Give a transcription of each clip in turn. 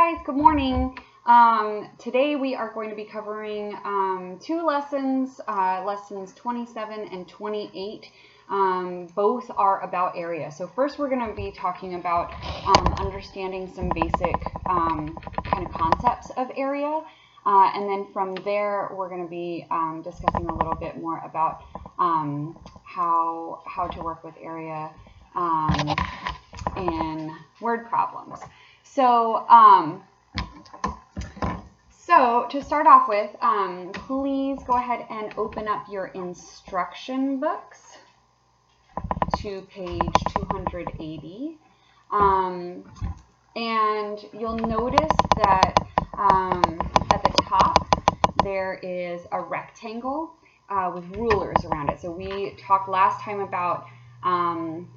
guys, good morning. Today we are going to be covering two lessons, lessons 27 and 28. Both are about area. So first we're going to be talking about understanding some basic kind of concepts of area. And then from there we're going to be discussing a little bit more about how to work with area in word problems. So to start off with, please go ahead and open up your instruction books to page 280. And you'll notice that at the top there is a rectangle with rulers around it. So we talked last time about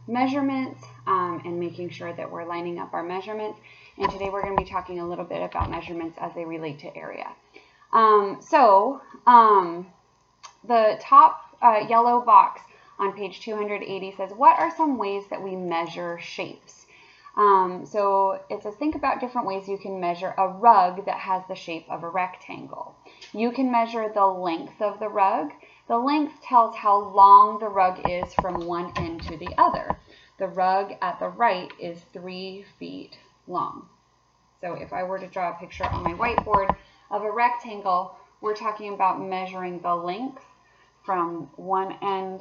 measurements and making sure that we're lining up our measurements. And today we're going to be talking a little bit about measurements as they relate to area. The top yellow box on page 280 says, what are some ways that we measure shapes? So it says, think about different ways you can measure a rug that has the shape of a rectangle. You can measure the length of the rug. The length tells how long the rug is from one end to the other. The rug at the right is 3 feet long. So if I were to draw a picture on my whiteboard of a rectangle, we're talking about measuring the length from one end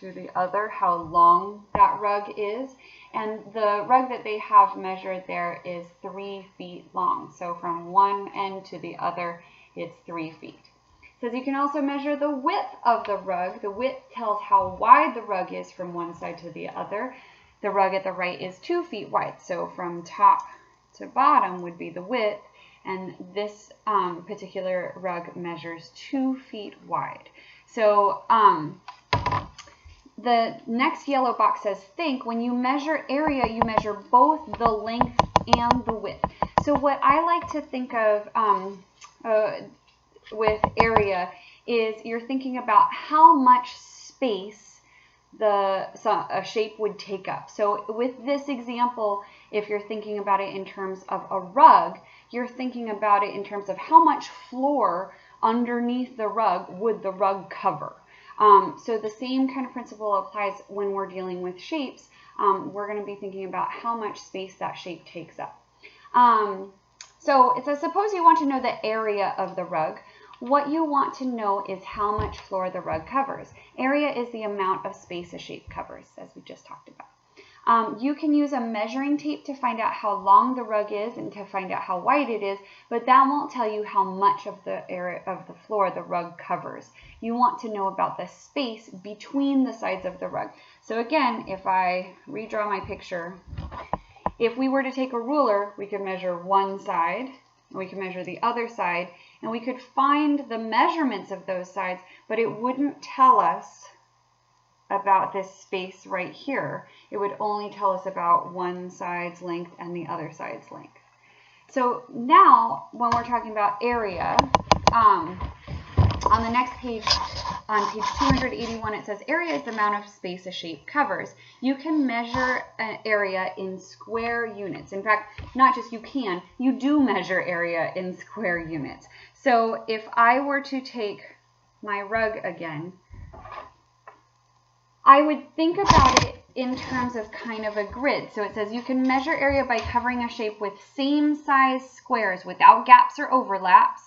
to the other, how long that rug is. And the rug that they have measured there is 3 feet long. So from one end to the other, it's 3 feet. It says you can also measure the width of the rug. The width tells how wide the rug is from one side to the other. The rug at the right is 2 feet wide. So from top to bottom would be the width. And this particular rug measures 2 feet wide. So the next yellow box says, think, when you measure area, you measure both the length and the width. So what I like to think of with area is you're thinking about how much space a shape would take up. So with this example, if you're thinking about it in terms of a rug, you're thinking about it in terms of how much floor underneath the rug would the rug cover. So the same kind of principle applies when we're dealing with shapes. We're going to be thinking about how much space that shape takes up. So it says, suppose you want to know the area of the rug. What you want to know is how much floor the rug covers. Area is the amount of space a shape covers, as we just talked about. You can use a measuring tape to find out how long the rug is and to find out how wide it is, but that won't tell you how much of the area of the floor the rug covers. You want to know about the space between the sides of the rug. So again, if I redraw my picture, if we were to take a ruler, we could measure one side, and we could measure the other side, and we could find the measurements of those sides, but it wouldn't tell us about this space right here. It would only tell us about one side's length and the other side's length. So now, when we're talking about area, on the next page, on page 281, it says area is the amount of space a shape covers. You can measure an area in square units. In fact, not just you do measure area in square units. So if I were to take my rug again, I would think about it in terms of kind of a grid. So it says you can measure area by covering a shape with same size squares without gaps or overlaps,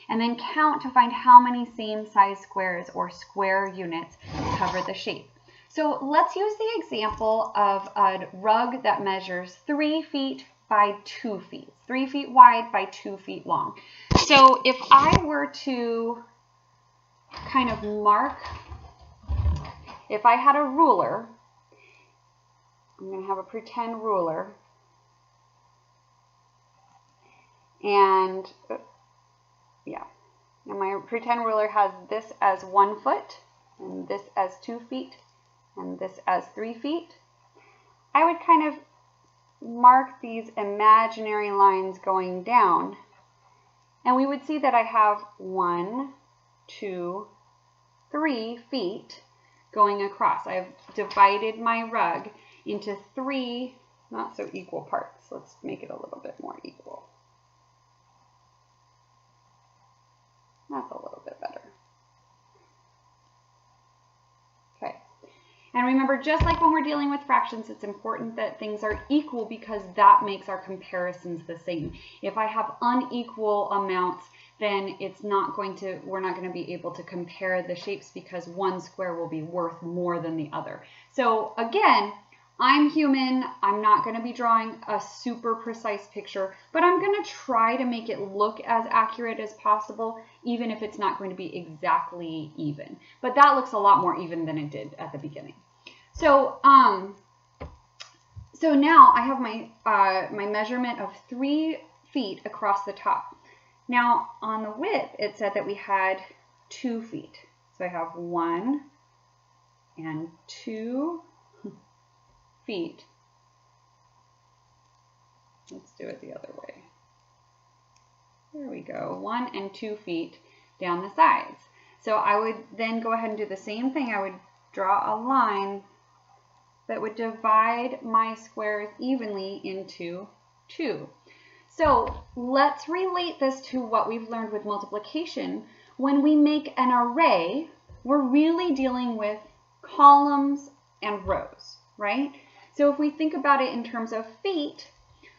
and then count to find how many same size squares or square units cover the shape. So let's use the example of a rug that measures 3 feet by 2 feet, 3 feet wide by 2 feet long. So if I were to kind of mark, if I had a ruler, I'm going to have a pretend ruler, and my pretend ruler has this as 1 foot, and this as 2 feet, and this as 3 feet. I would kind of mark these imaginary lines going down, and we would see that I have 1, 2, 3 feet going across. I've divided my rug into 3 not so equal parts. Let's make it a little bit more equal. remember, just like when we're dealing with fractions, it's important that things are equal because that makes our comparisons the same. If I have unequal amounts, then we're not going to be able to compare the shapes because one square will be worth more than the other. So again, I'm human. I'm not going to be drawing a super precise picture, but I'm going to try to make it look as accurate as possible, even if it's not going to be exactly even. But that looks a lot more even than it did at the beginning. So, so now I have my measurement of 3 feet across the top. Now on the width, it said that we had 2 feet. So I have 1 and 2 feet. Let's do it the other way. There we go. 1 and 2 feet down the sides. So I would then go ahead and do the same thing. I would draw a line that would divide my squares evenly into 2. So let's relate this to what we've learned with multiplication. When we make an array, we're really dealing with columns and rows, right? So if we think about it in terms of feet,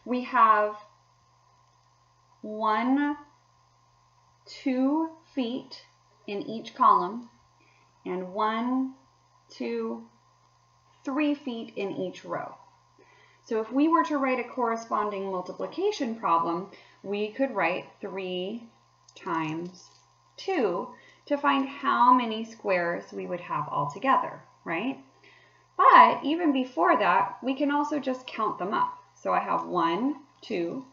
we have 1, 2 feet in each column, and 1, 2, 3 feet in each row. So if we were to write a corresponding multiplication problem, we could write 3 times 2 to find how many squares we would have altogether, right? But even before that, we can also just count them up. So I have 1, 2,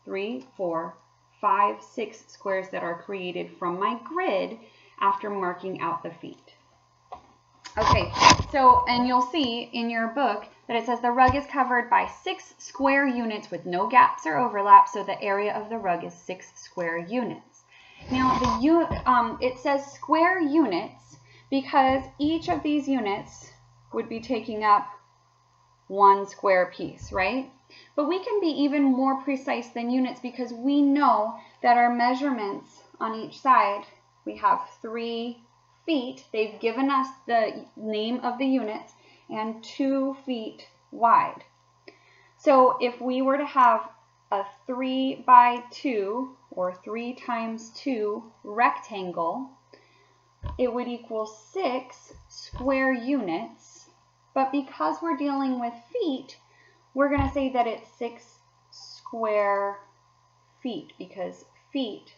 3, 4, 5, 6 squares that are created from my grid after marking out the feet. Okay, so, and you'll see in your book that it says the rug is covered by 6 square units with no gaps or overlaps, so the area of the rug is 6 square units. Now, it says square units because each of these units would be taking up 1 square piece, right? But we can be even more precise than units because we know that our measurements on each side, we have 3 feet. They've given us the name of the units, and 2 feet wide. So if we were to have a 3 by 2 or 3 times 2 rectangle, it would equal 6 square units. But because we're dealing with feet, we're going to say that it's 6 square feet because feet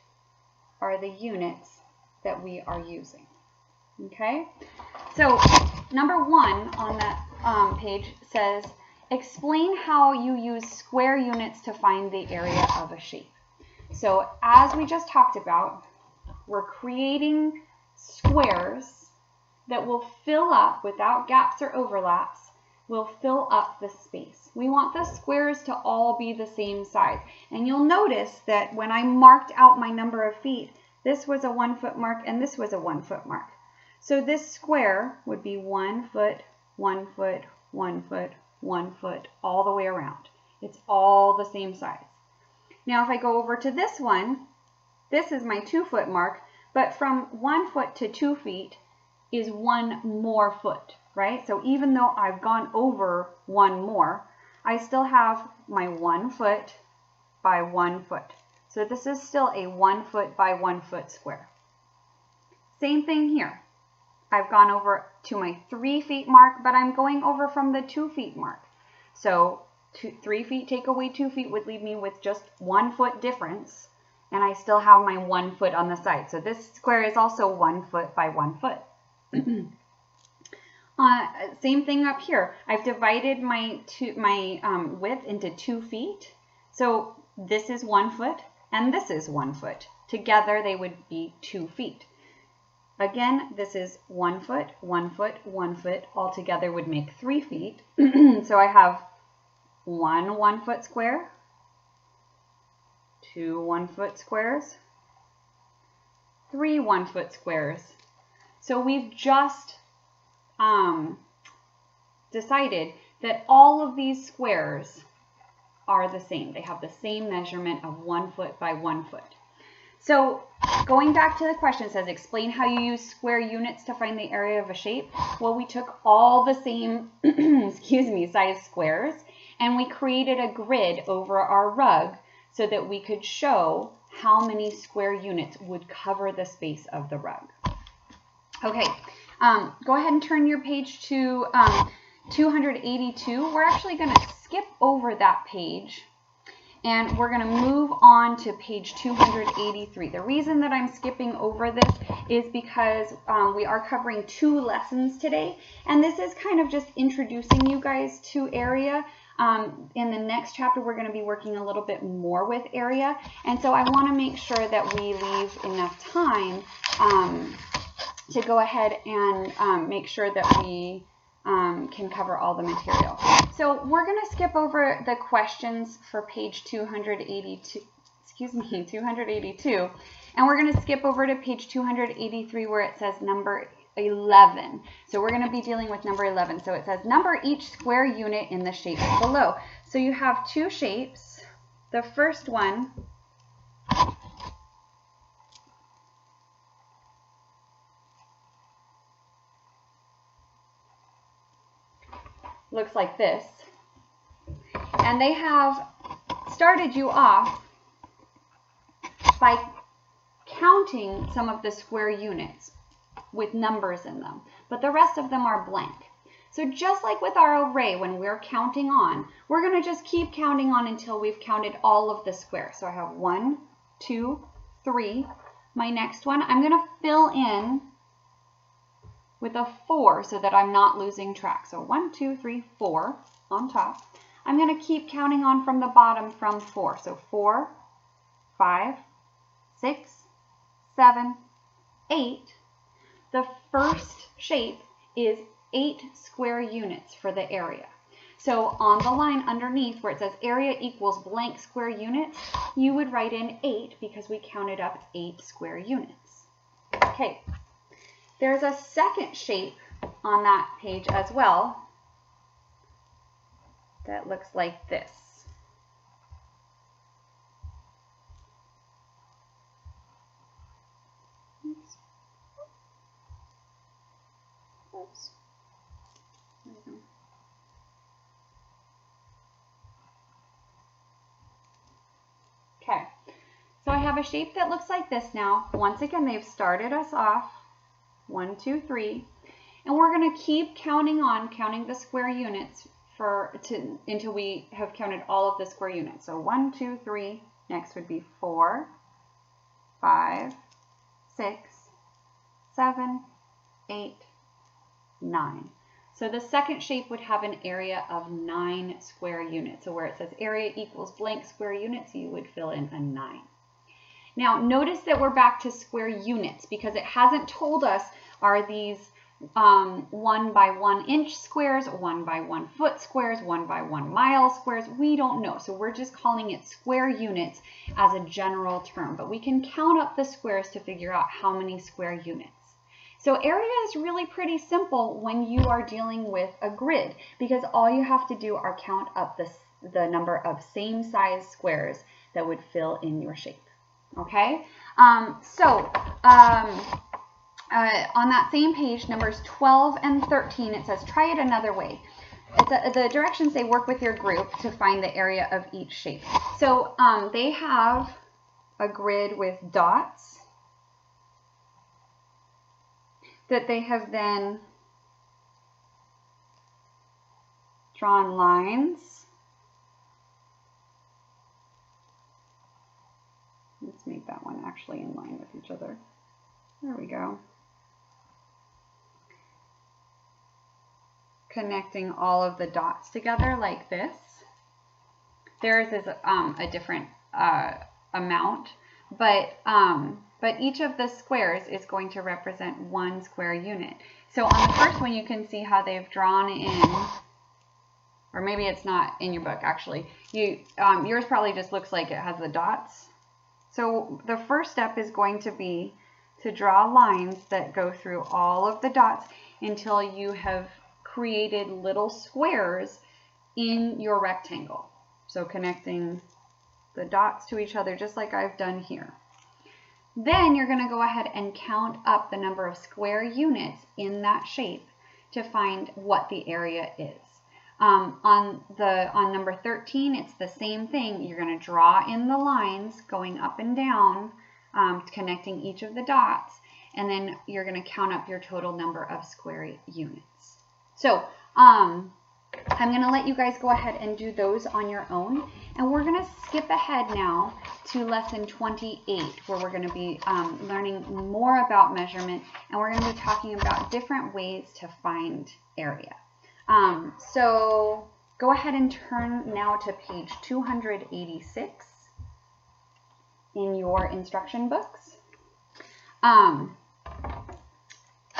are the units that we are using. Okay? So number 1 on that page says, explain how you use square units to find the area of a shape. So as we just talked about, we're creating squares that will fill up without gaps or overlaps, will fill up the space. We want the squares to all be the same size. And you'll notice that when I marked out my number of feet, this was a 1 foot mark and this was a 1 foot mark. So this square would be 1 foot, 1 foot, 1 foot, 1 foot, all the way around. It's all the same size. Now if I go over to this one, this is my 2 foot mark, but from 1 foot to 2 feet is 1 more foot, right? So even though I've gone over 1 more, I still have my 1 foot by 1 foot. So this is still a 1 foot by 1 foot square. Same thing here. I've gone over to my 3 feet mark, but I'm going over from the 2 feet mark. So 3 feet take away 2 feet would leave me with just 1 foot difference, and I still have my 1 foot on the side. So this square is also 1 foot by 1 foot. Same thing up here. I've divided my width into 2 feet. So this is 1 foot and this is 1 foot. Together they would be 2 feet. Again, this is 1 foot, 1 foot, 1 foot. All together would make 3 feet. So I have 1 1 foot square, 2 1 foot squares, 3 1 foot squares. So we've just decided that all of these squares are the same. They have the same measurement of 1 foot by 1 foot. So going back to the question, it says, explain how you use square units to find the area of a shape. Well, we took all the same, size squares, and we created a grid over our rug so that we could show how many square units would cover the space of the rug. Okay, go ahead and turn your page to 282. We're actually going to skip over that page, and we're going to move on to page 283. The reason that I'm skipping over this is because we are covering 2 lessons today, and this is kind of just introducing you guys to area. In the next chapter, we're going to be working a little bit more with area, and so I want to make sure that we leave enough time to go ahead and make sure that we can cover all the material. So we're going to skip over the questions for page 282, 282, and we're going to skip over to page 283 where it says number 11. So we're going to be dealing with number 11. So it says number each square unit in the shape below. So you have 2 shapes. The first one looks like this, and they have started you off by counting some of the square units with numbers in them, but the rest of them are blank. So just like with our array, when we're counting on, we're going to just keep counting on until we've counted all of the squares. So I have 1, 2, 3. My next one, I'm going to fill in with a 4 so that I'm not losing track. So 1, 2, 3, 4 on top. I'm going to keep counting on from the bottom from 4. So 4, 5, 6, 7, 8. The first shape is 8 square units for the area. So on the line underneath where it says area equals blank square units, you would write in 8 because we counted up 8 square units. Okay. There's a second shape on that page as well that looks like this. Oops. Oops. There we go. Okay, so I have a shape that looks like this now. Once again, they've started us off 1, 2, 3, and we're going to keep counting the square units until we have counted all of the square units. So 1, 2, 3. Next would be 4, 5, 6, 7, 8, 9. So the second shape would have an area of 9 square units. So where it says area equals blank square units, you would fill in a 9. Now notice that we're back to square units because it hasn't told us are these 1 by 1 inch squares, 1 by 1 foot squares, 1 by 1 mile squares. We don't know. So we're just calling it square units as a general term, but we can count up the squares to figure out how many square units. So area is really pretty simple when you are dealing with a grid because all you have to do are count up the number of same size squares that would fill in your shape. Okay, on that same page, numbers 12 and 13, it says, try it another way. The directions say work with your group to find the area of each shape. So they have a grid with dots that they have then drawn lines. Let's make that one actually in line with each other. There we go. Connecting all of the dots together like this. Theirs is a different amount, but each of the squares is going to represent 1 square unit. So on the first one, you can see how they've drawn in, or maybe it's not in your book actually. Yours probably just looks like it has the dots. So the first step is going to be to draw lines that go through all of the dots until you have created little squares in your rectangle. So connecting the dots to each other just like I've done here. Then you're going to go ahead and count up the number of square units in that shape to find what the area is. On number 13, it's the same thing. You're going to draw in the lines going up and down, connecting each of the dots, and then you're going to count up your total number of square units. So I'm going to let you guys go ahead and do those on your own, and we're going to skip ahead now to lesson 28, where we're going to be learning more about measurement, and we're going to be talking about different ways to find area. So go ahead and turn now to page 286 in your instruction books.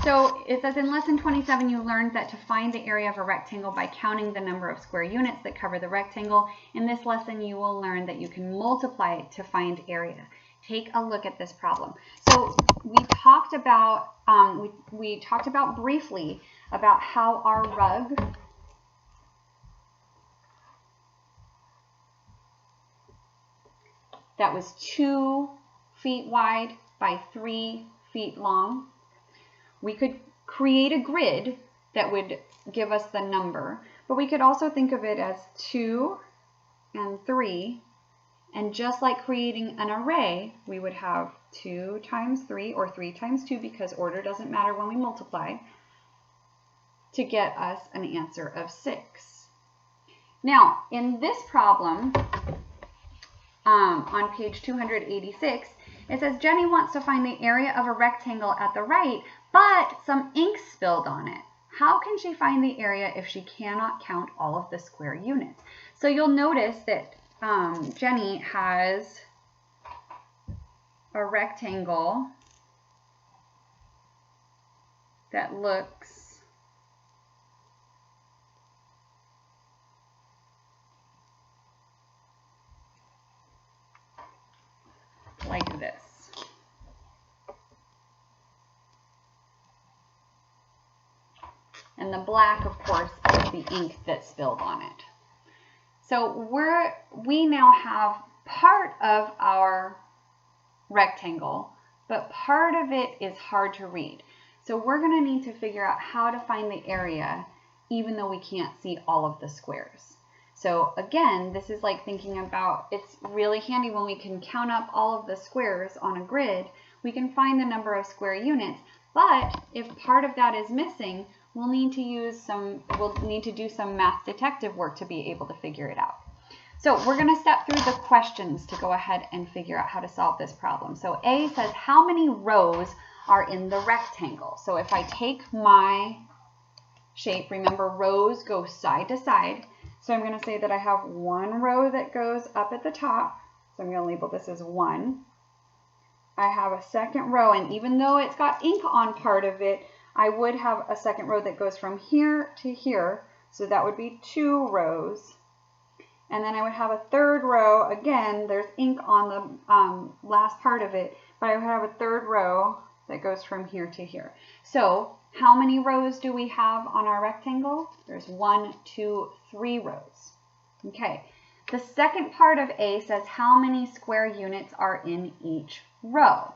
So it says in lesson 27, you learned that to find the area of a rectangle by counting the number of square units that cover the rectangle. In this lesson, you will learn that you can multiply it to find area. Take a look at this problem. So we talked about briefly about how our rug that was 2 feet wide by 3 feet long. We could create a grid that would give us the number, but we could also think of it as 2 and 3, and just like creating an array, we would have 2 times 3 or 3 times 2, because order doesn't matter when we multiply, to get us an answer of 6. Now, in this problem, on page 286, it says Jenny wants to find the area of a rectangle at the right, but some ink spilled on it. How can she find the area if she cannot count all of the square units? So you'll notice that Jenny has a rectangle that looks like this. And the black, of course, is the ink that spilled on it. So we now have part of our rectangle, but part of it is hard to read. So we're going to need to figure out how to find the area, even though we can't see all of the squares. So again, this is like thinking about, it's really handy when we can count up all of the squares on a grid. We can find the number of square units, but if part of that is missing, we'll need to do some math detective work to be able to figure it out. So we're going to step through the questions to go ahead and figure out how to solve this problem. So A says, how many rows are in the rectangle? So if I take my shape, remember rows go side to side. So I'm going to say that I have one row that goes up at the top. So I'm going to label this as 1. I have a second row, and even though it's got ink on part of it, I would have a second row that goes from here to here, so that would be 2 rows. And then I would have a third row. Again, there's ink on the last part of it, but I would have a third row that goes from here to here. So how many rows do we have on our rectangle? There's 1, 2, 3 rows. Okay. The second part of A says how many square units are in each row.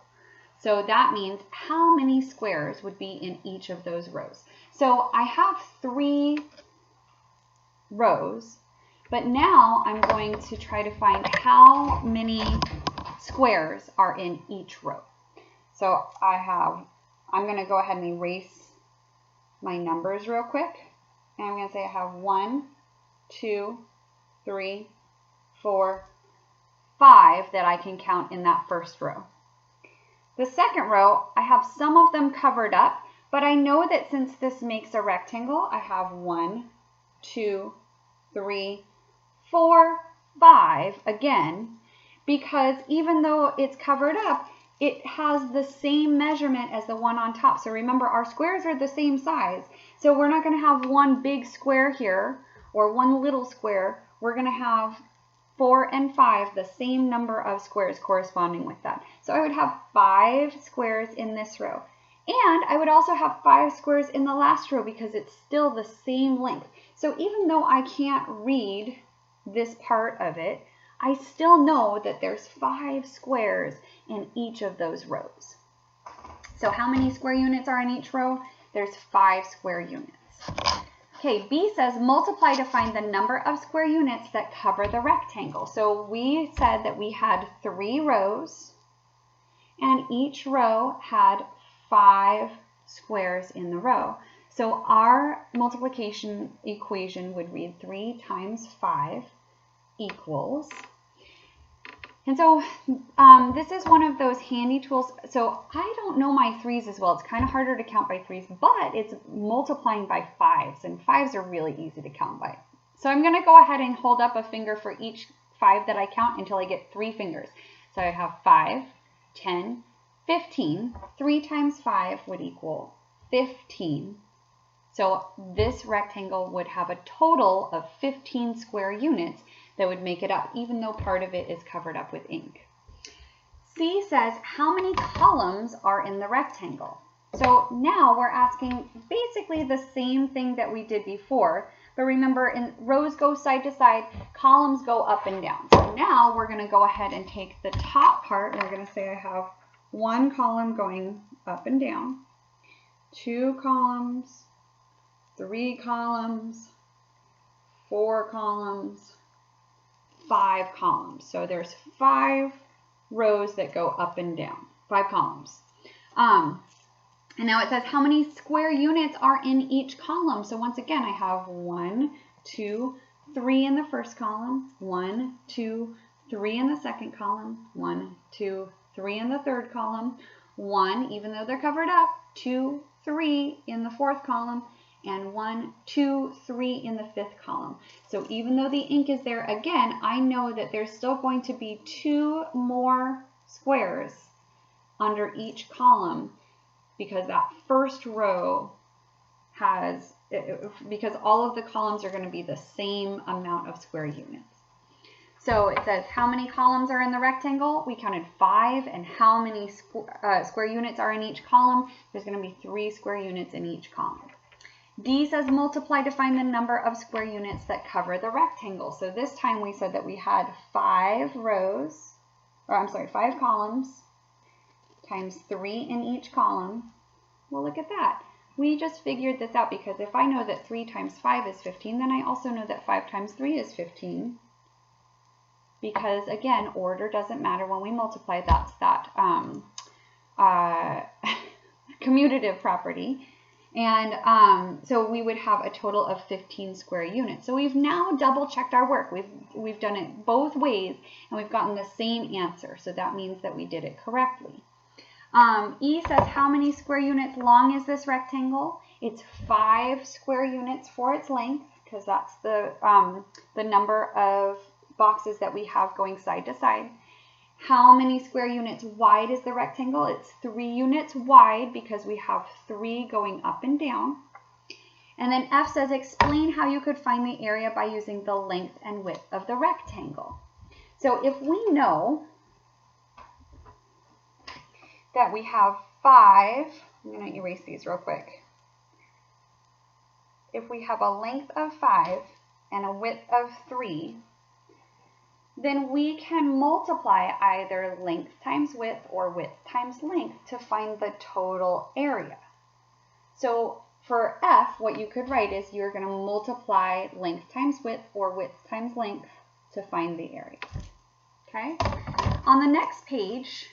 So that means how many squares would be in each of those rows. So I have 3 rows, but now I'm going to try to find how many squares are in each row. So I'm going to go ahead and erase my numbers real quick. And I'm going to say I have 1, 2, 3, 4, 5 that I can count in that first row. The second row, I have some of them covered up, but I know that since this makes a rectangle, I have 1, 2, 3, 4, 5 again, because even though it's covered up, it has the same measurement as the one on top. So remember, our squares are the same size. So we're not going to have one big square here or one little square. We're going to have 4 and 5, the same number of squares corresponding with that. So I would have 5 squares in this row. And I would also have 5 squares in the last row because it's still the same length. So even though I can't read this part of it, I still know that there's 5 squares in each of those rows. So how many square units are in each row? There's 5 square units. Okay, B says multiply to find the number of square units that cover the rectangle. So we said that we had 3 rows, and each row had 5 squares in the row. So our multiplication equation would read 3 times 5 equals, and so this is one of those handy tools. So I don't know my 3's as well. It's kind of harder to count by 3's, but it's multiplying by 5's, and 5's are really easy to count by. So I'm going to go ahead and hold up a finger for each 5 that I count until I get 3 fingers. So I have 5, 10, 15. 3 times 5 would equal 15. So this rectangle would have a total of 15 square units that would make it up, even though part of it is covered up with ink. C says, how many columns are in the rectangle? So now we're asking basically the same thing that we did before, but remember, in rows go side to side, columns go up and down. So now we're going to go ahead and take the top part, and we're going to say I have 1 column going up and down, 2 columns, 3 columns, 4 columns, 5 columns. So there's 5 rows that go up and down, 5 columns. And now it says how many square units are in each column. So once again, I have 1, 2, 3 in the first column, 1, 2, 3 in the second column, 1, 2, 3 in the third column, 1, even though they're covered up, 2, 3 in the fourth column, and 1, 2, 3 in the fifth column. So even though the ink is there, again, I know that there's still going to be 2 more squares under each column, because that first row has, because all of the columns are going to be the same amount of square units. So it says how many columns are in the rectangle? We counted 5, and how many square units are in each column? There's going to be 3 square units in each column. D says multiply to find the number of square units that cover the rectangle. So this time we said that we had 5 rows, or I'm sorry, 5 columns times 3 in each column. Well, look at that. We just figured this out, because if I know that 3 times 5 is 15, then I also know that 5 times 3 is 15. Because again, order doesn't matter when we multiply. That's that commutative property. And so we would have a total of 15 square units. So we've now double checked our work. We've done it both ways, and we've gotten the same answer. So that means that we did it correctly. E says how many square units long is this rectangle? It's 5 square units for its length, because that's the number of boxes that we have going side to side. How many square units wide is the rectangle? It's 3 units wide, because we have 3 going up and down. And then F says explain how you could find the area by using the length and width of the rectangle. So if we know that we have 5, I'm going to erase these real quick. If we have a length of 5 and a width of 3, then we can multiply either length times width or width times length to find the total area. So for F, what you could write is you're going to multiply length times width or width times length to find the area. Okay? On the next page,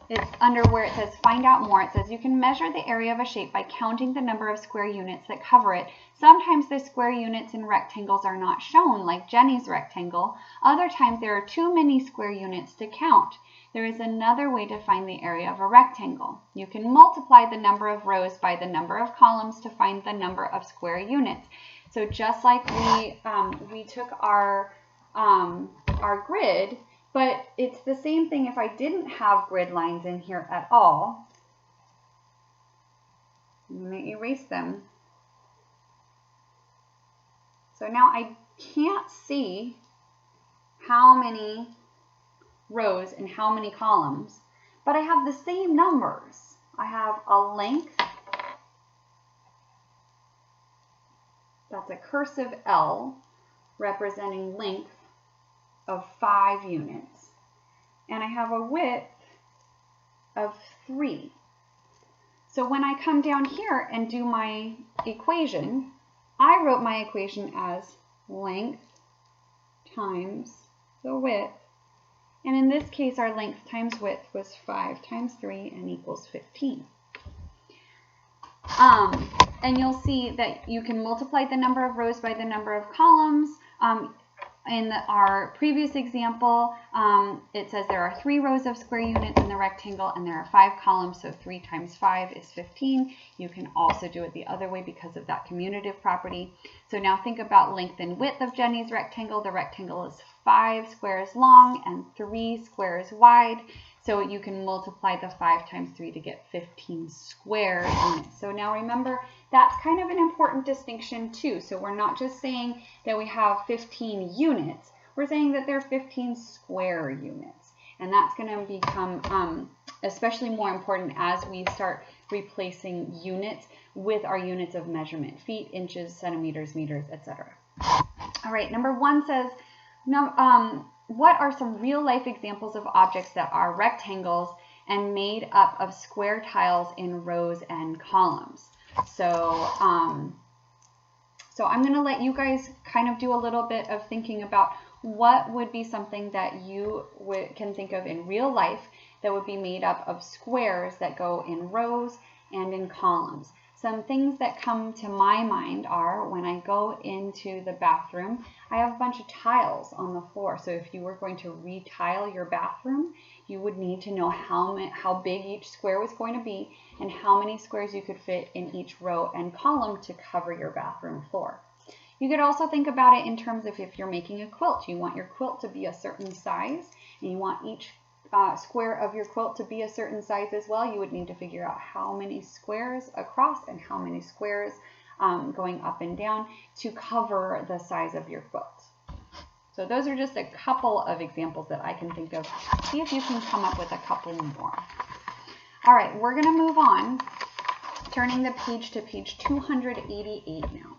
it's under where it says find out more. It says you can measure the area of a shape by counting the number of square units that cover it. Sometimes the square units in rectangles are not shown, like Jenny's rectangle. Other times there are too many square units to count. There is another way to find the area of a rectangle. You can multiply the number of rows by the number of columns to find the number of square units. So just like we took our grid, but it's the same thing if I didn't have grid lines in here at all. I'm going to erase them. So now I can't see how many rows and how many columns, but I have the same numbers. I have a length, that's a cursive L representing length, of 5 units, and I have a width of 3. So when I come down here and do my equation, I wrote my equation as length times the width. And in this case, our length times width was 5 times 3 and equals 15. And you'll see that you can multiply the number of rows by the number of columns. In our previous example, it says there are 3 rows of square units in the rectangle and there are 5 columns, so 3 times 5 is 15. You can also do it the other way because of that commutative property. So now think about length and width of Jenny's rectangle. The rectangle is 5 squares long and 3 squares wide. So you can multiply the 5 times 3 to get 15 square units. So now remember, that's kind of an important distinction too. So we're not just saying that we have 15 units. We're saying that there are 15 square units. And that's going to become especially more important as we start replacing units with our units of measurement: feet, inches, centimeters, meters, etc. All right, number 1 says, what are some real-life examples of objects that are rectangles and made up of square tiles in rows and columns? So, so I'm going to let you guys kind of do a little bit of thinking about what would be something that you can think of in real life that would be made up of squares that go in rows and in columns. Some things that come to my mind are when I go into the bathroom, I have a bunch of tiles on the floor. So if you were going to retile your bathroom, you would need to know how big each square was going to be and how many squares you could fit in each row and column to cover your bathroom floor. You could also think about it in terms of if you're making a quilt. You want your quilt to be a certain size and you want each square of your quilt to be a certain size as well. You would need to figure out how many squares across and how many squares going up and down to cover the size of your quilt. So those are just a couple of examples that I can think of. See if you can come up with a couple more. All right, we're going to move on, turning the page to page 288 now.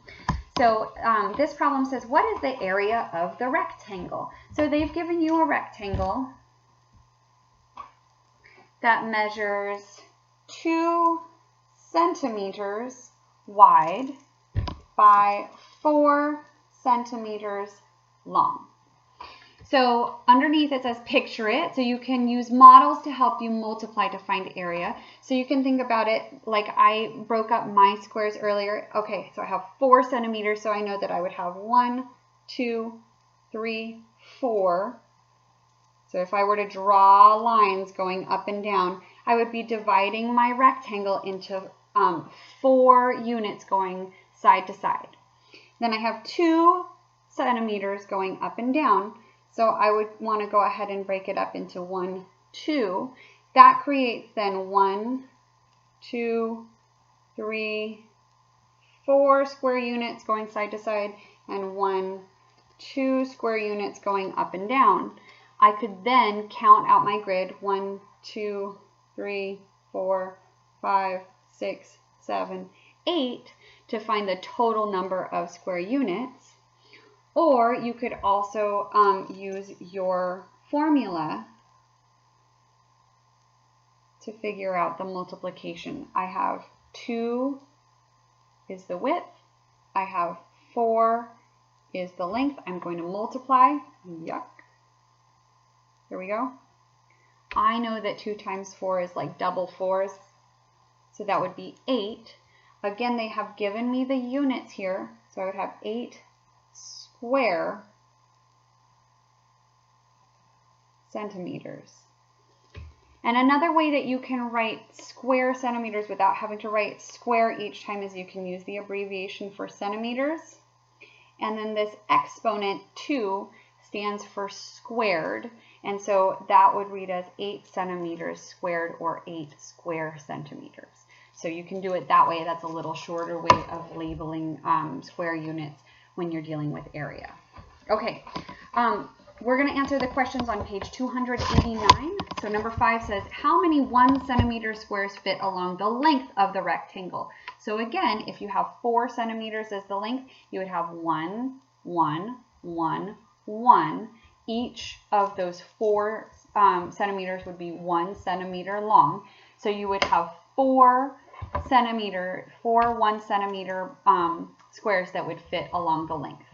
So this problem says, what is the area of the rectangle? So they've given you a rectangle that measures 2 centimeters wide by 4 centimeters long. So underneath it says picture it. So you can use models to help you multiply to find area. So you can think about it like I broke up my squares earlier. Okay, so I have 4 centimeters. So I know that I would have 1, 2, 3, 4. So if I were to draw lines going up and down, I would be dividing my rectangle into 4 units going side to side. Then I have 2 centimeters going up and down. So I would want to go ahead and break it up into 1, 2. That creates then 1, 2, 3, 4 square units going side to side and 1, 2 square units going up and down. I could then count out my grid 1, 2, 3, 4, 5, 6, 7, 8 to find the total number of square units. Or you could also use your formula to figure out the multiplication. I have 2 is the width. I have 4 is the length. I'm going to multiply. Yuck. There we go. I know that 2 times 4 is like double 4s. So that would be 8. Again, they have given me the units here. So I would have 8 square centimeters. And another way that you can write square centimeters without having to write square each time is you can use the abbreviation for centimeters. And then this exponent 2 stands for squared. And so that would read as 8 centimeters squared or 8 square centimeters. So you can do it that way. That's a little shorter way of labeling square units when you're dealing with area. Okay, we're going to answer the questions on page 289. So number 5 says, how many 1 centimeter squares fit along the length of the rectangle? So again, if you have 4 centimeters as the length, you would have 1, 1, 1, 1. each of those 4 centimeters would be 1 centimeter long. So you would have 4 1 centimeter squares that would fit along the length.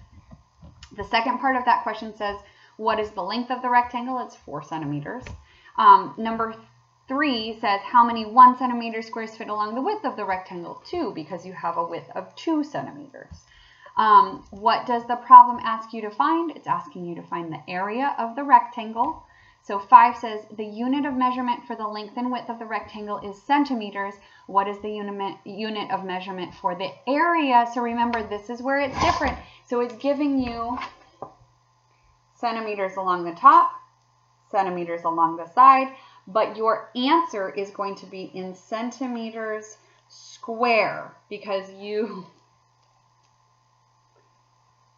The second part of that question says, what is the length of the rectangle? It's 4 centimeters. Number 3 says, how many 1 centimeter squares fit along the width of the rectangle? 2, because you have a width of 2 centimeters. What does the problem ask you to find? It's asking you to find the area of the rectangle. So 5 says, the unit of measurement for the length and width of the rectangle is centimeters. What is the unit of measurement for the area? So remember, this is where it's different. So it's giving you centimeters along the top, centimeters along the side, but your answer is going to be in centimeters square because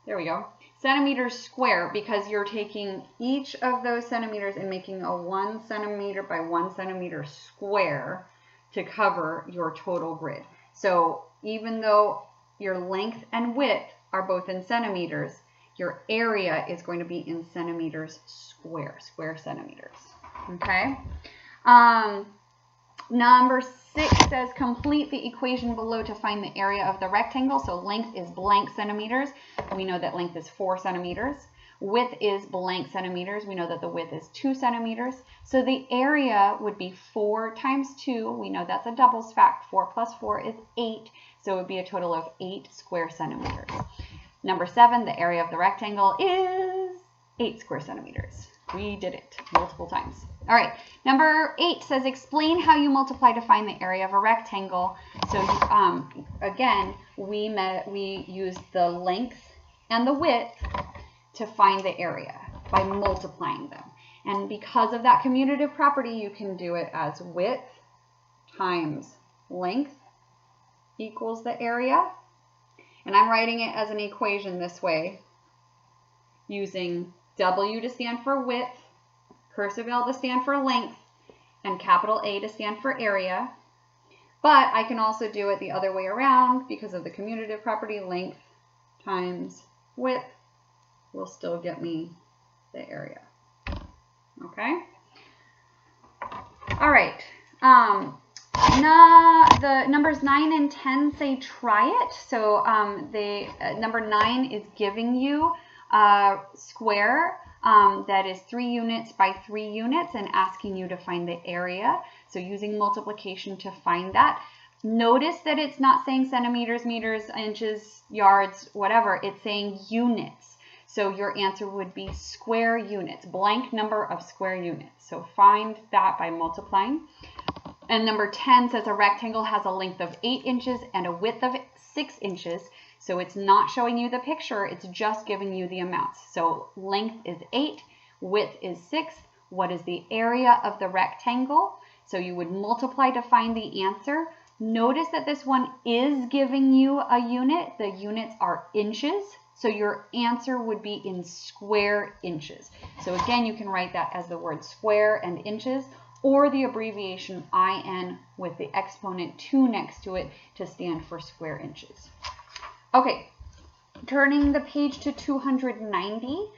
there we go, centimeters square, because you're taking each of those centimeters and making a 1 centimeter by 1 centimeter square to cover your total grid. So even though your length and width are both in centimeters, your area is going to be in centimeters square centimeters. Okay. Number 6 says complete the equation below to find the area of the rectangle. So length is blank centimeters. We know that length is 4 centimeters. Width is blank centimeters. We know that the width is 2 centimeters. So the area would be 4 times 2. We know that's a doubles fact. 4 plus 4 is 8. So it would be a total of 8 square centimeters. Number 7, the area of the rectangle is 8 square centimeters. We did it multiple times. All right, number 8 says explain how you multiply to find the area of a rectangle. So again, we used the length and the width to find the area by multiplying them. And because of that commutative property, you can do it as width times length equals the area. And I'm writing it as an equation this way, using W to stand for width, cursive L to stand for length, and capital A to stand for area. But I can also do it the other way around because of the commutative property. Length times width will still get me the area. Okay? All right. The numbers 9 and 10 say try it. So number 9 is giving you a square that is 3 units by 3 units and asking you to find the area. So using multiplication to find that. Notice that it's not saying centimeters, meters, inches, yards, whatever. It's saying units. So your answer would be square units, blank number of square units. So find that by multiplying. And number 10 says a rectangle has a length of 8 inches and a width of 6 inches. So it's not showing you the picture, it's just giving you the amounts. So length is 8, width is 6. What is the area of the rectangle? So you would multiply to find the answer. Notice that this one is giving you a unit. The units are inches. So your answer would be in square inches. So again, you can write that as the word square and inches, or the abbreviation IN with the exponent 2 next to it to stand for square inches. Okay, turning the page to 290.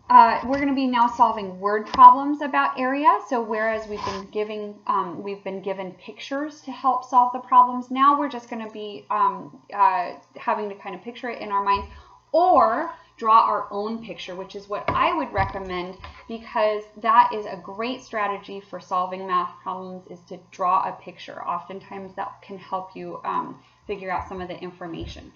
We're going to be now solving word problems about area. So whereas we've been given pictures to help solve the problems, now we're just going to be having to kind of picture it in our minds or draw our own picture, which is what I would recommend, because that is a great strategy for solving math problems, is to draw a picture. Oftentimes that can help you figure out some of the information.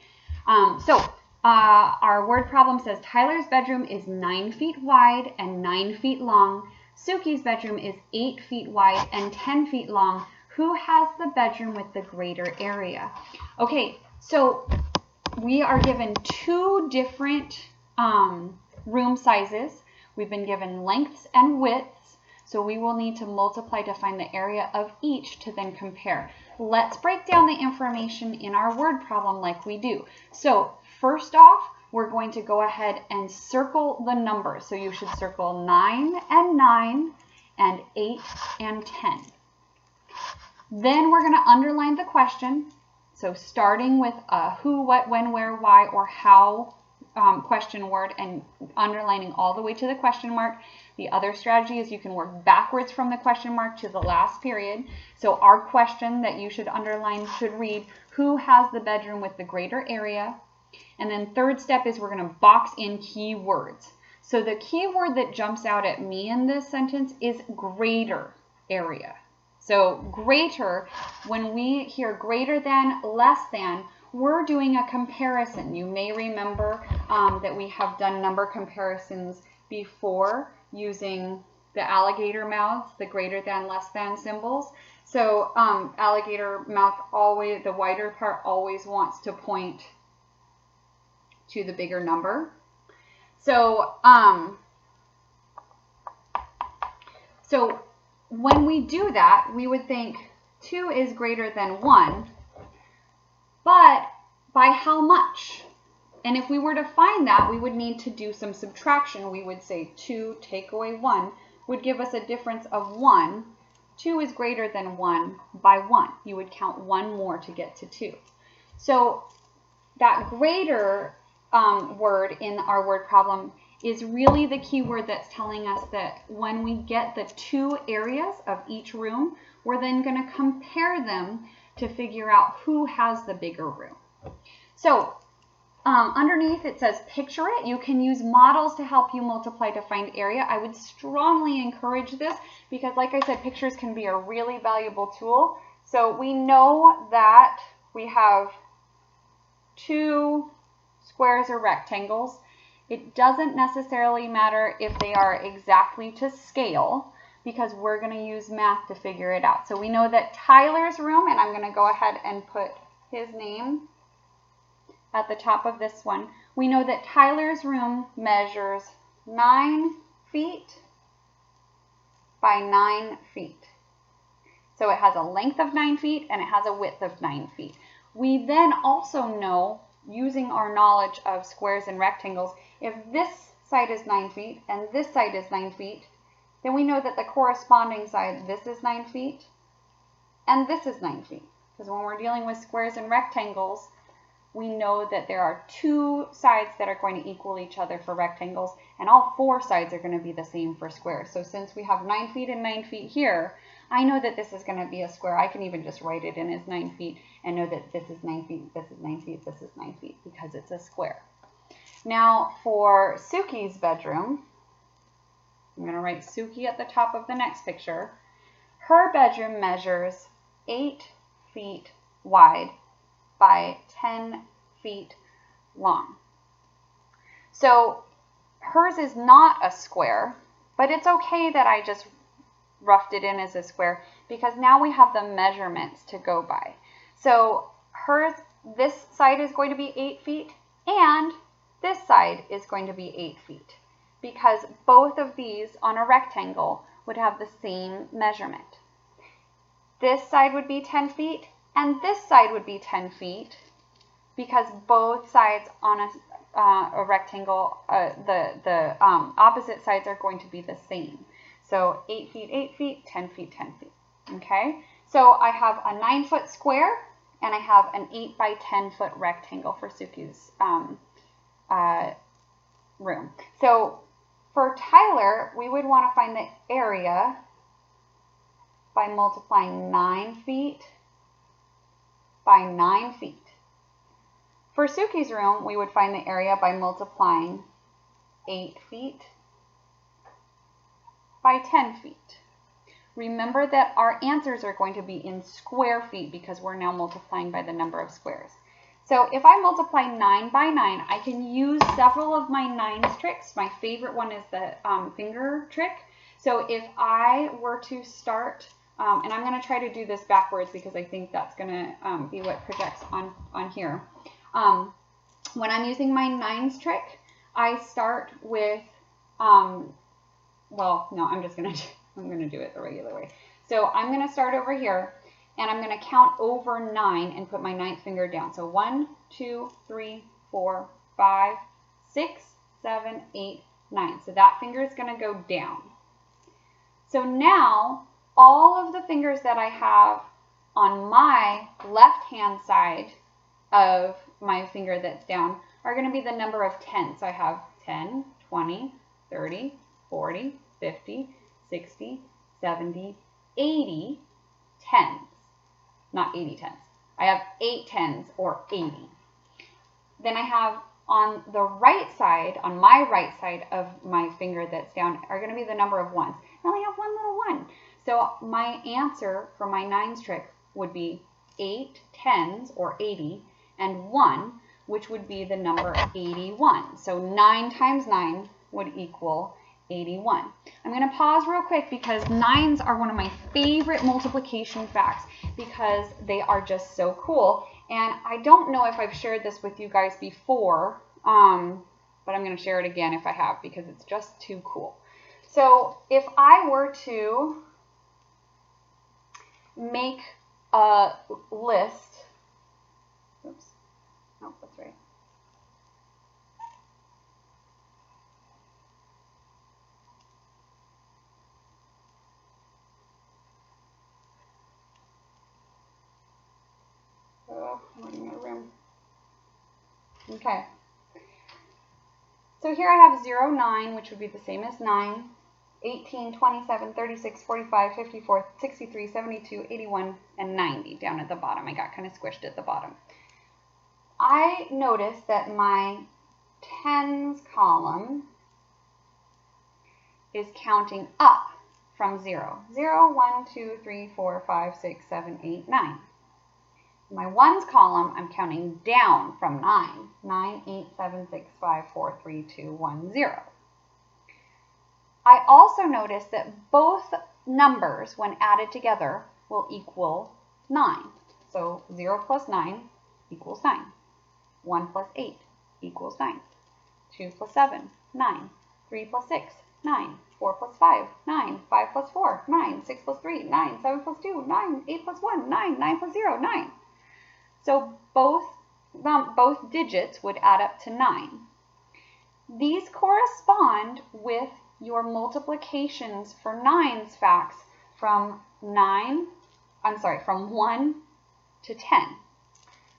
Our word problem says Tyler's bedroom is 9 feet wide and 9 feet long. Suki's bedroom is 8 feet wide and 10 feet long. Who has the bedroom with the greater area? Okay, so we are given 2 different room sizes. We've been given lengths and widths, so we will need to multiply to find the area of each to then compare. Let's break down the information in our word problem like we do. So first off, we're going to go ahead and circle the numbers. So you should circle 9 and 9 and 8 and 10. Then we're going to underline the question. So starting with who, what, when, where, why, or how question word and underlining all the way to the question mark. The other strategy is you can work backwards from the question mark to the last period. So our question that you should underline should read, who has the bedroom with the greater area? And then third step is we're going to box in keywords. So the keyword that jumps out at me in this sentence is greater area. So greater, when we hear greater than, less than, we're doing a comparison. You may remember that we have done number comparisons before using the alligator mouths, the greater than, less than symbols. So alligator mouth always, the wider part always wants to point to the bigger number. So, so when we do that, we would think 2 is greater than 1, but by how much? And if we were to find that, we would need to do some subtraction. We would say 2 take away 1 would give us a difference of 1. 2 is greater than 1 by 1. You would count 1 more to get to 2. So that greater word in our word problem is really the key word that's telling us that when we get the 2 areas of each room, we're then going to compare them to figure out who has the bigger room. So underneath it says picture it. You can use models to help you multiply to find area. I would strongly encourage this because, like I said, pictures can be a really valuable tool. So we know that we have 2 squares or rectangles. It doesn't necessarily matter if they are exactly to scale because we're going to use math to figure it out. So we know that Tyler's room, and I'm going to go ahead and put his name at the top of this one. We know that Tyler's room measures 9 feet by 9 feet. So it has a length of 9 feet and it has a width of 9 feet. We then also know, using our knowledge of squares and rectangles, if this side is 9 feet and this side is 9 feet, then we know that the corresponding side, this is 9 feet and this is 9 feet. Because when we're dealing with squares and rectangles, we know that there are 2 sides that are going to equal each other for rectangles, and all 4 sides are going to be the same for squares. So since we have 9 feet and 9 feet here, I know that this is going to be a square. I can even just write it in as 9 feet and know that this is 9 feet, this is 9 feet, this is 9 feet, because it's a square. Now for Suki's bedroom, I'm going to write Suki at the top of the next picture. Her bedroom measures 8 feet wide by 10 feet long. So hers is not a square, but it's okay that I just roughed it in as a square because now we have the measurements to go by. So hers, this side is going to be 8 feet and this side is going to be 8 feet because both of these on a rectangle would have the same measurement. This side would be 10 feet and this side would be 10 feet because both sides on a rectangle, the opposite sides are going to be the same. So 8 feet, 8 feet, 10 feet, 10 feet. Okay, so I have a 9-foot square and I have an 8 by 10 foot rectangle for Suki's room. So for Tyler, we would want to find the area by multiplying 9 feet by 9 feet. For Suki's room, we would find the area by multiplying 8 feet by 10 feet. Remember that our answers are going to be in square feet because we're now multiplying by the number of squares. So if I multiply 9 by 9, I can use several of my 9s tricks. My favorite one is the finger trick. So if I were to start, and I'm going to try to do this backwards because I think that's going to be what projects on here. When I'm using my 9s trick, I start with, well, no, I'm going to do it the regular way. So I'm going to start over here, and I'm going to count over 9 and put my 9th finger down. So 1, 2, 3, 4, 5, 6, 7, 8, 9. So that finger is going to go down. So now all of the fingers that I have on my left-hand side of my finger that's down are going to be the number of tens. So I have 10, 20, 30, 40, 50, 60, 70, 80 tens. Not 80 tens. I have 8 tens or 80. Then I have on the right side, on my right side of my finger that's down, are going to be the number of ones. I only have one little one. So my answer for my nines trick would be 8 tens or 80 and 1, which would be the number 81. So 9 times 9 would equal 81. I'm going to pause real quick because nines are one of my favorite multiplication facts because they are just so cool. And I don't know if I've shared this with you guys before, but I'm going to share it again if I have because it's just too cool. So if I were to make a list, oops, no, that's right. I'm running out of room. Okay. So here I have 0, 9, which would be the same as 9, 18, 27, 36, 45, 54, 63, 72, 81, and 90 down at the bottom. I got kind of squished at the bottom. I noticed that my tens column is counting up from 0. 0, 1, 2, 3, 4, 5, 6, 7, 8, 9. My ones column, I'm counting down from 9. 9, 8, 7, 6, 5, 4, 3, 2, 1, 0. I also noticed that both numbers, when added together, will equal 9. So 0 plus 9 equals 9. 1 plus 8 equals 9. 2 plus 7, 9. 3 plus 6, 9. 4 plus 5, 9. 5 plus 4, 9. 6 plus 3, 9. 7 plus 2, 9. 8 plus 1, 9. 9 plus 0, 9. So both digits would add up to 9. These correspond with your multiplications for nines facts from 1 to 10.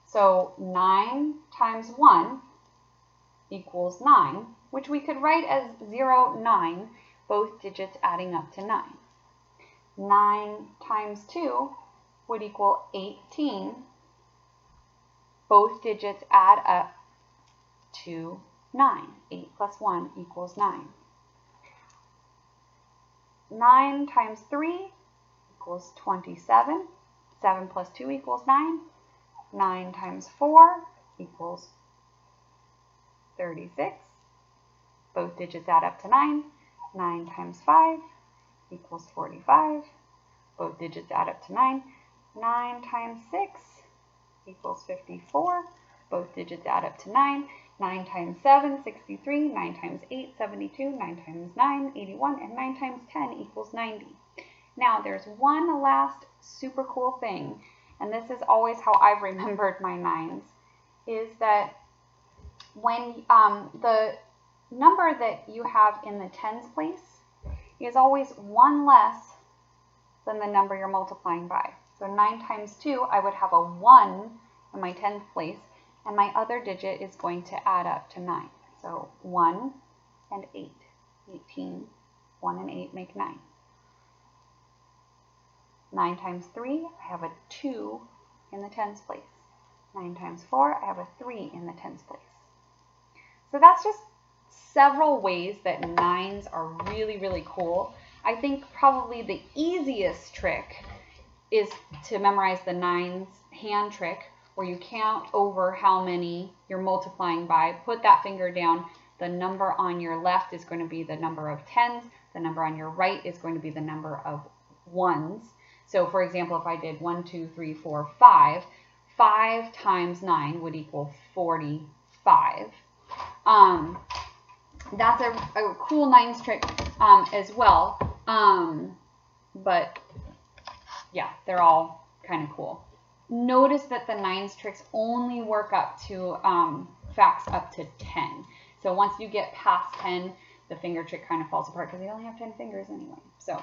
So 9 times 1 equals 9, which we could write as 0, 9, both digits adding up to 9. 9 times 2 would equal 18. Both digits add up to 9. 8 plus 1 equals 9. 9 times 3 equals 27. 7 plus 2 equals 9. 9 times 4 equals 36. Both digits add up to 9. 9 times 5 equals 45. Both digits add up to 9. 9 times 6 equals 54. Both digits add up to 9. 9 times 7, 63. 9 times 8, 72. 9 times 9, 81. And 9 times 10 equals 90. Now, there's one last super cool thing, and this is always how I've remembered my nines, is that when the number that you have in the tens place is always one less than the number you're multiplying by. So 9 times 2, I would have a 1 in my tens place, and my other digit is going to add up to 9. So 1 and 8, 18, 1 and 8 make 9. 9 times 3, I have a 2 in the tens place. 9 times 4, I have a 3 in the tens place. So that's just several ways that nines are really, really cool. I think probably the easiest trick is to memorize the nines hand trick, where you count over how many you're multiplying by. Put that finger down. The number on your left is going to be the number of tens. The number on your right is going to be the number of ones. So for example, if I did 1, 2, 3, 4, 5, 5 times 9 would equal 45. That's a cool nines trick as well. But yeah, they're all kind of cool. Notice that the nines tricks only work up to facts up to 10. So once you get past 10, the finger trick kind of falls apart because they only have 10 fingers anyway. So,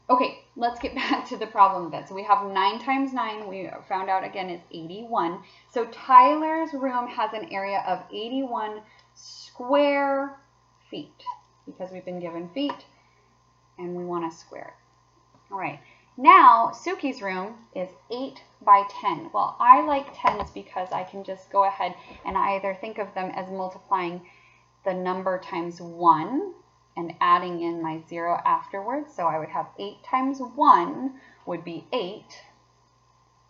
okay, let's get back to the problem then. So we have 9 times 9, we found out again is 81. So Tyler's room has an area of 81 square feet because we've been given feet and we want to square it. All right, now Suki's room is 8 by 10. Well, I like tens because I can just go ahead and either think of them as multiplying the number times 1 and adding in my 0 afterwards. So I would have 8 times 1 would be 8.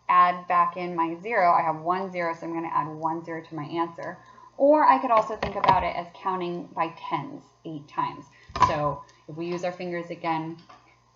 Add back in my 0. I have 1 0, so I'm going to add 1 0 to my answer. Or I could also think about it as counting by tens 8 times. So if we use our fingers again,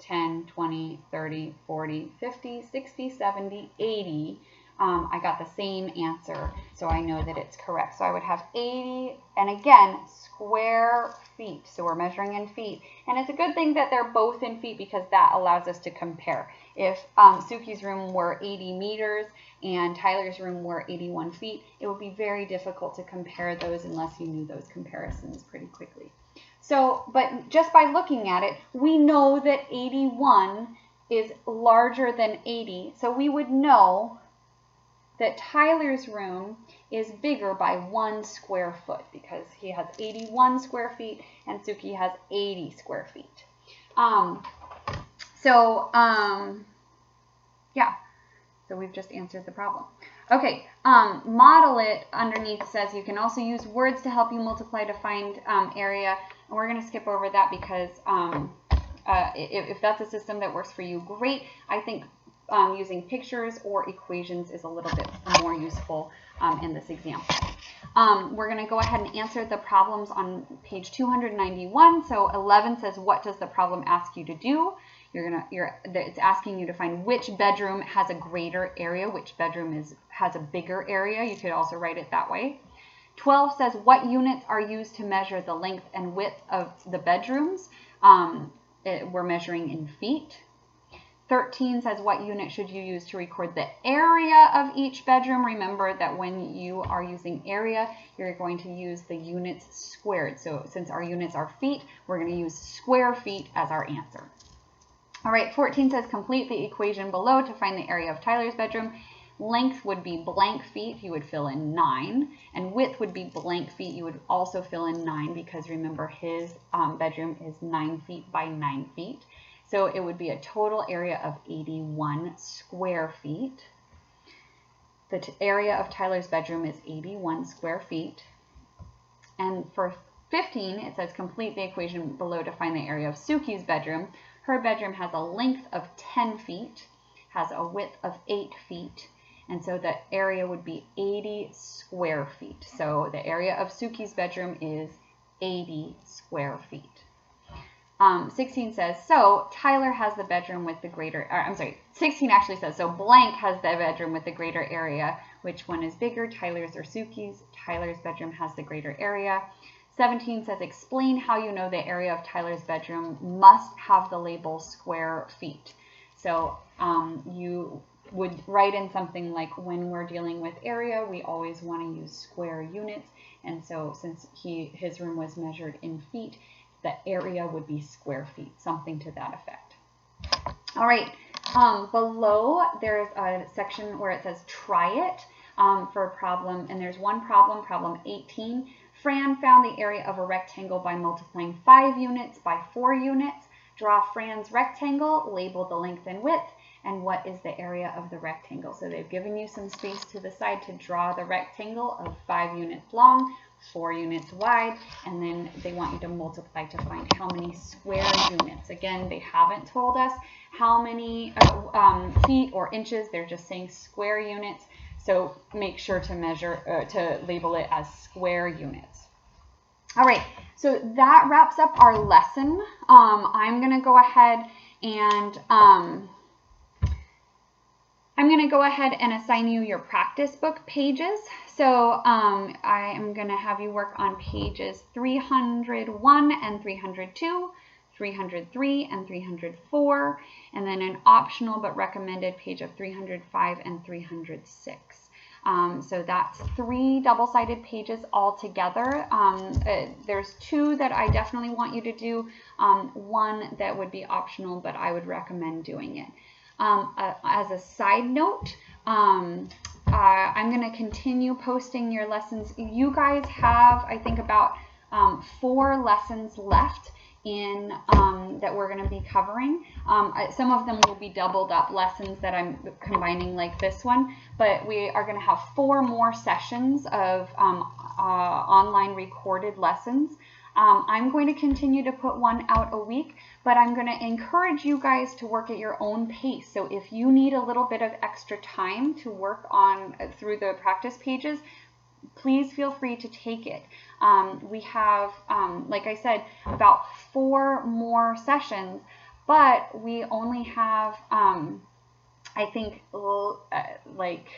10, 20, 30, 40, 50, 60, 70, 80. I got the same answer, so I know that it's correct. So I would have 80, and again, square feet. So we're measuring in feet. And it's a good thing that they're both in feet because that allows us to compare. If Suki's room were 80 meters and Tyler's room were 81 feet, it would be very difficult to compare those unless you knew those comparisons pretty quickly. So, but just by looking at it, we know that 81 is larger than 80. So we would know that Tyler's room is bigger by 1 square foot because he has 81 square feet and Suki has 80 square feet. Yeah, so we've just answered the problem. Okay, model it underneath says you can also use words to help you multiply to find area. And we're going to skip over that because if that's a system that works for you, great. I think using pictures or equations is a little bit more useful in this example. We're going to go ahead and answer the problems on page 291. So 11 says, what does the problem ask you to do? It's asking you to find which bedroom has a greater area, which bedroom has a bigger area. You could also write it that way. 12 says, what units are used to measure the length and width of the bedrooms? We're measuring in feet. 13 says, what unit should you use to record the area of each bedroom? Remember that when you are using area, you're going to use the units squared. So since our units are feet, we're going to use square feet as our answer. All right, 14 says, complete the equation below to find the area of Tyler's bedroom. Length would be blank feet. You would fill in 9. And width would be blank feet. You would also fill in 9 because remember his bedroom is 9 feet by 9 feet. So it would be a total area of 81 square feet. The area of Tyler's bedroom is 81 square feet. And for 15, it says complete the equation below to find the area of Suki's bedroom. Her bedroom has a length of 10 feet, has a width of 8 feet, and so the area would be 80 square feet. So the area of Suki's bedroom is 80 square feet. 16 says, so Tyler has the bedroom with the greater, 16 actually says, so blank has the bedroom with the greater area. Which one is bigger, Tyler's or Suki's? Tyler's bedroom has the greater area. 17 says, explain how you know the area of Tyler's bedroom must have the label square feet. So you would write in something like, when we're dealing with area, we always want to use square units. And so since his room was measured in feet, the area would be square feet, something to that effect. All right, below there's a section where it says try it for a problem, and there's one problem, problem 18. Fran found the area of a rectangle by multiplying 5 units by 4 units. Draw Fran's rectangle, label the length and width, and what is the area of the rectangle. So they've given you some space to the side to draw the rectangle of 5 units long, 4 units wide, and then they want you to multiply to find how many square units. Again, they haven't told us how many feet or inches. They're just saying square units. So make sure to to label it as square units. All right, so that wraps up our lesson. I'm going to go ahead and assign you your practice book pages. So I am going to have you work on pages 301 and 302, 303 and 304, and then an optional but recommended page of 305 and 306. So that's 3 double-sided pages altogether. There's 2 that I definitely want you to do, 1 that would be optional, but I would recommend doing it. As a side note, I'm going to continue posting your lessons. You guys have, I think, about 4 lessons left in that we're going to be covering. Some of them will be doubled up lessons that I'm combining like this one, but we are going to have 4 more sessions of online recorded lessons. I'm going to continue to put 1 out a week, but I'm going to encourage you guys to work at your own pace. So if you need a little bit of extra time to work on through the practice pages, please feel free to take it. We have, like I said, about 4 more sessions, but we only have, I think, like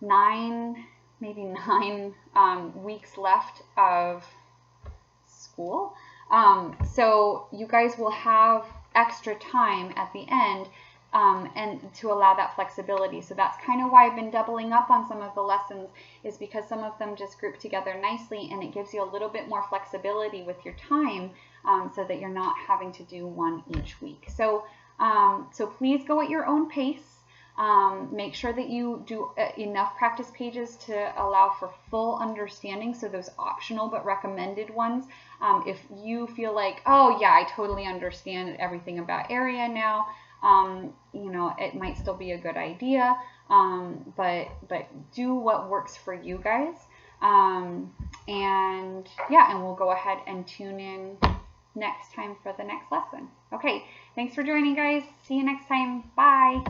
9 weeks left of school. So you guys will have extra time at the end, and to allow that flexibility. So that's kind of why I've been doubling up on some of the lessons, is because some of them just group together nicely, and it gives you a little bit more flexibility with your time, so that you're not having to do 1 each week. So, so please go at your own pace. Make sure that you do enough practice pages to allow for full understanding. So those optional but recommended ones, if you feel like, oh yeah, I totally understand everything about area now, you know, it might still be a good idea, but do what works for you guys. And yeah, and we'll go ahead and tune in next time for the next lesson. Okay, thanks for joining, guys. See you next time. Bye.